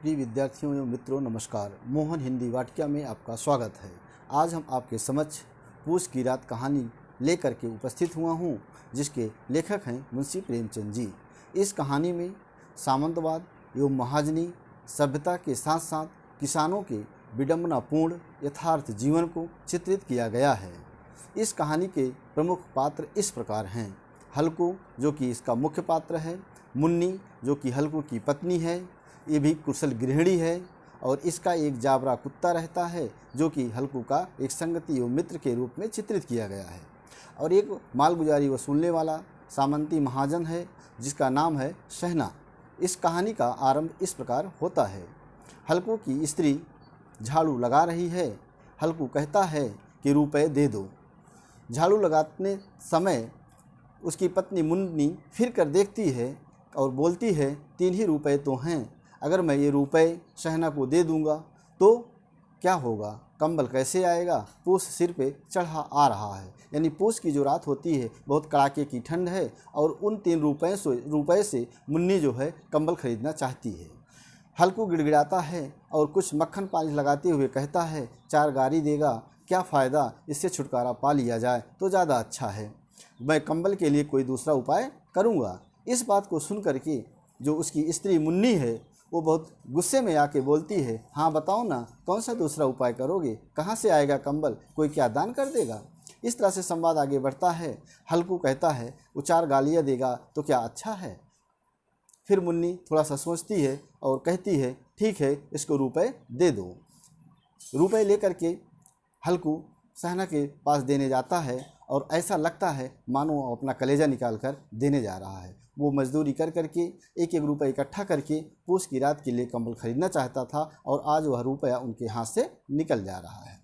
प्रिय विद्यार्थियों एवं मित्रों नमस्कार। मोहन हिंदी वाटिका में आपका स्वागत है। आज हम आपके समक्ष पूस की रात कहानी लेकर के उपस्थित हुआ हूँ, जिसके लेखक हैं मुंशी प्रेमचंद जी। इस कहानी में सामंतवाद एवं महाजनी सभ्यता के साथ साथ किसानों के विडंबनापूर्ण यथार्थ जीवन को चित्रित किया गया है। इस कहानी के प्रमुख पात्र इस प्रकार हैं। हल्कू, जो कि इसका मुख्य पात्र है। मुन्नी, जो कि हल्कू की पत्नी है, ये भी कुशल गृहिणी है। और इसका एक जाबरा कुत्ता रहता है, जो कि हल्कू का एक संगति एवं मित्र के रूप में चित्रित किया गया है। और एक मालगुजारी वसूलने वाला सामंती महाजन है, जिसका नाम है शहना। इस कहानी का आरंभ इस प्रकार होता है। हल्कू की स्त्री झाड़ू लगा रही है। हल्कू कहता है कि रुपए दे दो। झाड़ू लगाने समय उसकी पत्नी मुन्नी फिर कर देखती है और बोलती है, 3 ही रुपए तो हैं। अगर मैं ये रुपए शहना को दे दूंगा तो क्या होगा? कंबल कैसे आएगा? पूस सिर पे चढ़ा आ रहा है। यानी पूस की जो रात होती है, बहुत कड़ाके की ठंड है और उन 3 रुपए से मुन्नी जो है कंबल खरीदना चाहती है। हल्कू गिड़गिड़ाता है और कुछ मक्खन पानी लगाते हुए कहता है, 4 गारी देगा, क्या फ़ायदा, इससे छुटकारा पा लिया जाए तो ज़्यादा अच्छा है। मैं कंबल के लिए कोई दूसरा उपाय करूँगा। इस बात को सुन करके जो उसकी स्त्री मुन्नी है, वो बहुत गुस्से में आके बोलती है, हाँ बताओ ना, कौन सा दूसरा उपाय करोगे? कहाँ से आएगा कंबल? कोई क्या दान कर देगा? इस तरह से संवाद आगे बढ़ता है। हल्कू कहता है, वो 4 गालियाँ देगा तो क्या अच्छा है? फिर मुन्नी थोड़ा सा सोचती है और कहती है, ठीक है, इसको रुपए दे दो। रुपए लेकर के हल्कू शहना के पास देने जाता है और ऐसा लगता है मानो अपना कलेजा निकाल कर देने जा रहा है। वो मजदूरी कर करके एक एक रुपये इकट्ठा करके पूस की रात के लिए कंबल खरीदना चाहता था और आज वह रुपया उनके हाथ से निकल जा रहा है।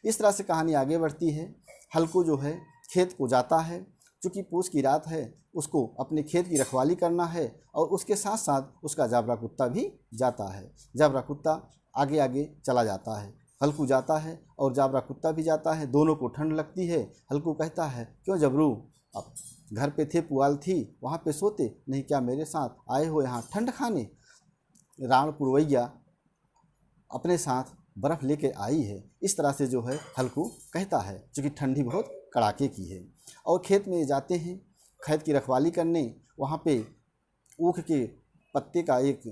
इस तरह से कहानी आगे बढ़ती है। हल्कू जो है खेत को जाता है। चूँकि पूस की रात है, उसको अपने खेत की रखवाली करना है और उसके साथ साथ उसका जाबरा कुत्ता भी जाता है। जाबरा कुत्ता आगे आगे चला जाता है। हल्कू जाता है और जाबरा कुत्ता भी जाता है। दोनों को ठंड लगती है। हल्कू कहता है, क्यों जबरू, अब घर पे थे, पुआल थी, वहाँ पे सोते, नहीं क्या मेरे साथ आए हो यहाँ ठंड खाने? राण पुरवैया अपने साथ बर्फ़ लेके आई है। इस तरह से जो है हल्कू कहता है, क्योंकि ठंडी बहुत कड़ाके की है। और खेत में जाते हैं खेत की रखवाली करने। वहाँ पे ऊख के पत्ते का एक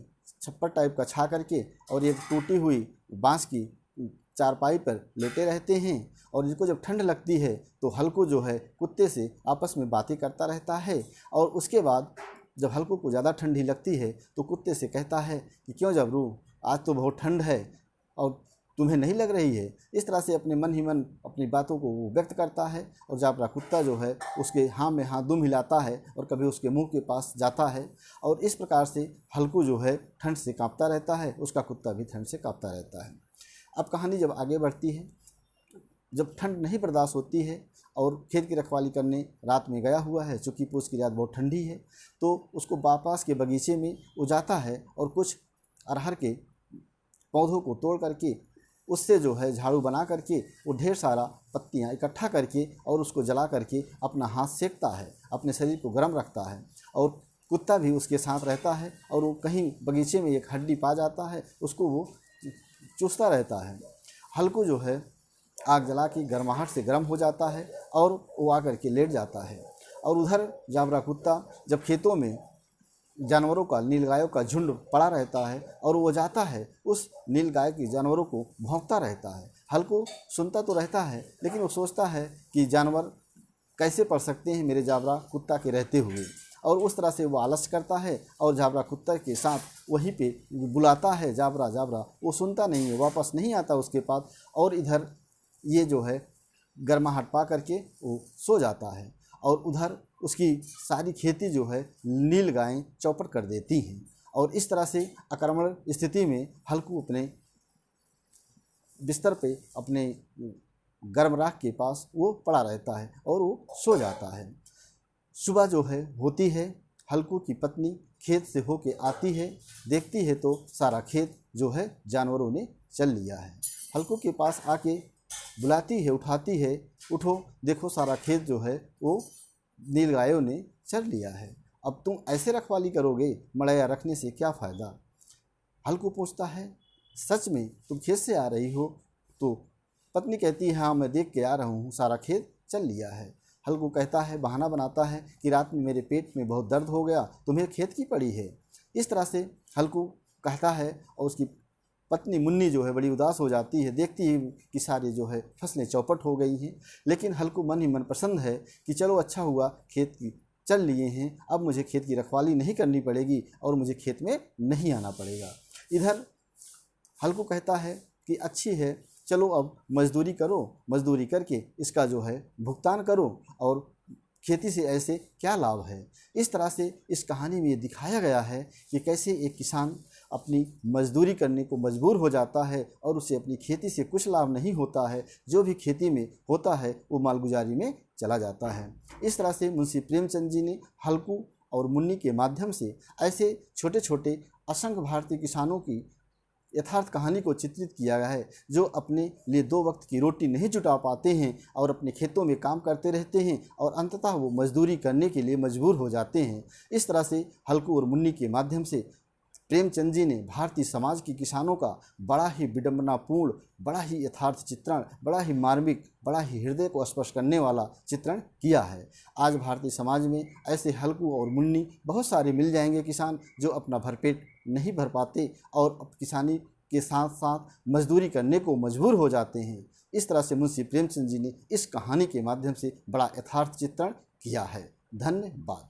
छप्पर टाइप का छा करके और एक टूटी हुई बांस की चारपाई पर लेटे रहते हैं। और इनको जब ठंड लगती है तो हल्कू जो है कुत्ते से आपस में बातें करता रहता है। और उसके बाद जब हल्कू को ज़्यादा ठंडी लगती है तो कुत्ते से कहता है कि क्यों जबरू, आज तो बहुत ठंड है और तुम्हें नहीं लग रही है। इस तरह से अपने मन ही मन अपनी बातों को वो व्यक्त करता है। और जाबरा कुत्ता जो है उसके हाँ में हाँ दुम हिलाता है और कभी उसके मुंह के पास जाता है। और इस प्रकार से हल्कू जो है ठंड से कांपता रहता है, उसका कुत्ता भी ठंड से कांपता रहता है। अब कहानी जब आगे बढ़ती है, जब ठंड नहीं बर्दाश्त होती है और खेत की रखवाली करने रात में गया हुआ है, चूँकि पूस की रात बहुत ठंडी है, तो उसको पास के बगीचे में वो जाता है और कुछ अरहर के पौधों को तोड़ करके उससे जो है झाड़ू बना करके वो ढेर सारा पत्तियाँ इकट्ठा करके और उसको जला करके अपना हाथ सेकता है, अपने शरीर को गर्म रखता है। और कुत्ता भी उसके साथ रहता है और वो कहीं बगीचे में एक हड्डी पा जाता है, उसको वो चूसता रहता है। हल्कू जो है आग जला के गर्माहट से गर्म हो जाता है और वो आकर के लेट जाता है। और उधर जाबरा कुत्ता जब खेतों में जानवरों का, नीलगायों का झुंड पड़ा रहता है और वो जाता है, उस नीलगाय के जानवरों को भौंकता रहता है। हल्कू सुनता तो रहता है, लेकिन वो सोचता है कि जानवर कैसे पढ़ सकते हैं मेरे जाबरा कुत्ता के रहते हुए। और उस तरह से वो आलस्य करता है और जाबरा कुत्ता के साथ वहीं पे बुलाता है, जाबरा जाबरा। वो सुनता नहीं है, वापस नहीं आता उसके पास। और इधर ये जो है गर्माहट पा करके वो सो जाता है। और उधर उसकी सारी खेती जो है नील गायें चौपट कर देती हैं। और इस तरह से आक्रमण स्थिति में हल्कू अपने बिस्तर पे अपने गर्म राख के पास वो पड़ा रहता है और वो सो जाता है। सुबह जो है होती है, हल्कू की पत्नी खेत से होके आती है, देखती है तो सारा खेत जो है जानवरों ने चल लिया है। हल्कू के पास आके बुलाती है, उठाती है, उठो देखो सारा खेत जो है वो नीलगायों ने चर लिया है। अब तुम ऐसे रखवाली करोगे, मड़ैया रखने से क्या फ़ायदा? हल्कू पूछता है, सच में तुम खेत से आ रही हो? तो पत्नी कहती है, हाँ मैं देख के आ रहा हूँ, सारा खेत चल लिया है। हल्कू कहता है, बहाना बनाता है कि रात में मेरे पेट में बहुत दर्द हो गया, तुम्हें खेत की पड़ी है। इस तरह से हल्कू कहता है और उसकी पत्नी मुन्नी जो है बड़ी उदास हो जाती है, देखती है कि सारी जो है फसलें चौपट हो गई हैं। लेकिन हल्कू मन ही मन पसंद है कि चलो अच्छा हुआ खेत की चल लिए हैं, अब मुझे खेत की रखवाली नहीं करनी पड़ेगी और मुझे खेत में नहीं आना पड़ेगा। इधर हल्कू कहता है कि अच्छी है, चलो अब मजदूरी करो, मजदूरी करके इसका जो है भुगतान करो, और खेती से ऐसे क्या लाभ है। इस तरह से इस कहानी में ये दिखाया गया है कि कैसे एक किसान अपनी मजदूरी करने को मजबूर हो जाता है और उसे अपनी खेती से कुछ लाभ नहीं होता है, जो भी खेती में होता है वो मालगुजारी में चला जाता है। इस तरह से मुंशी प्रेमचंद जी ने हल्कू और मुन्नी के माध्यम से ऐसे छोटे छोटे असंख्य भारतीय किसानों की यथार्थ कहानी को चित्रित किया गया है, जो अपने लिए 2 वक्त की रोटी नहीं जुटा पाते हैं और अपने खेतों में काम करते रहते हैं और अंततः वो मजदूरी करने के लिए मजबूर हो जाते हैं। इस तरह से हल्कू और मुन्नी के माध्यम से प्रेमचंद जी ने भारतीय समाज के किसानों का बड़ा ही विडंबनापूर्ण, बड़ा ही यथार्थ चित्रण, बड़ा ही मार्मिक, बड़ा ही हृदय को स्पर्श करने वाला चित्रण किया है। आज भारतीय समाज में ऐसे हल्कू और मुन्नी बहुत सारे मिल जाएंगे किसान, जो अपना भरपेट नहीं भर पाते और अब किसानी के साथ साथ मजदूरी करने को मजबूर हो जाते हैं। इस तरह से मुंशी प्रेमचंद जी ने इस कहानी के माध्यम से बड़ा यथार्थ चित्रण किया है। धन्यवाद।